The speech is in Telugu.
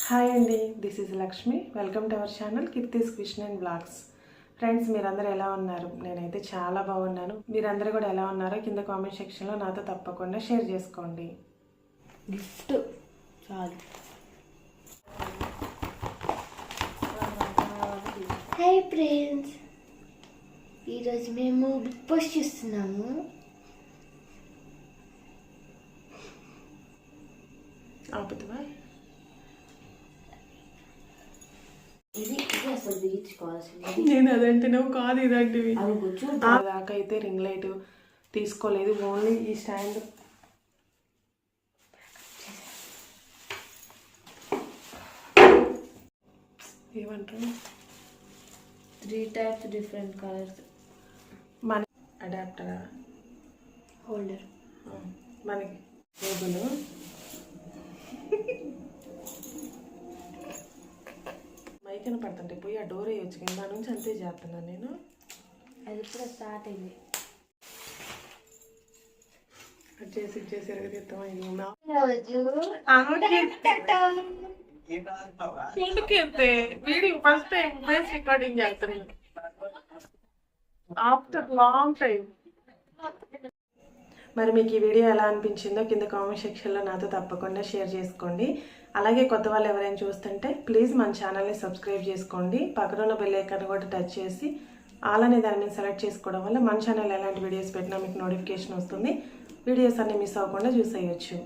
హాయ్ అండి, this is Lakshmi. Welcome to our channel Keerthi's Krishna and blogs. Friends, మీరందరూ ఎలా ఉన్నారు? నేనైతే చాలా బాగున్నాను. మీరందరూ కూడా ఎలా ఉన్నారో కింద కామెంట్ సెక్షన్లో నాతో తప్పకుండా షేర్ చేసుకోండి. గిఫ్ట్ చాలు. హాయ్ ఫ్రెండ్స్, ఈరోజు మేము బిగ్ బాస్ చూస్తున్నాము. ఆపుతావా? ఇది అసలు బిగించుకోవాల్సింది. నేను అదంటేనేమో కాదు ఇదంటివి. దాకా అయితే రింగ్ లైట్ తీసుకోలేదు, ఓన్లీ ఈ స్టాండ్. ఏమంటారు? 3 types డిఫరెంట్ కలర్స్. మన అడాప్టరా హోల్డర్ మనకి టేబుల్. మైక్ పడుతుంటే పోయి ఆ డోర్ వేయచ్చు కింద నుంచి, అంతే చేస్తున్నాను నేను. అది కూడా స్టార్ట్ అయింది. చేసి ఎరగదీస్తాం. Video first time face recording చేస్తున్నాను ఆఫ్టర్ లాంగ్ టైం. మరి మీకు ఈ వీడియో ఎలా అనిపించిందో కింద కామెంట్ సెక్షన్లో నాతో తప్పకుండా షేర్ చేసుకోండి. అలాగే కొత్త వాళ్ళు ఎవరైనా చూస్తుంటే ప్లీజ్ మన ఛానల్ని సబ్స్క్రైబ్ చేసుకోండి. పక్కన ఉన్న బెల్ ఐకాన్ కూడా టచ్ చేసి ఆల్ అనే దాని మీద సెలెక్ట్ చేసుకోవడం వల్ల మన ఛానల్ ఎలాంటి వీడియోస్ పెట్టినా మీకు నోటిఫికేషన్ వస్తుంది. వీడియోస్ అన్ని మిస్ అవ్వకుండా చూసేయచ్చు.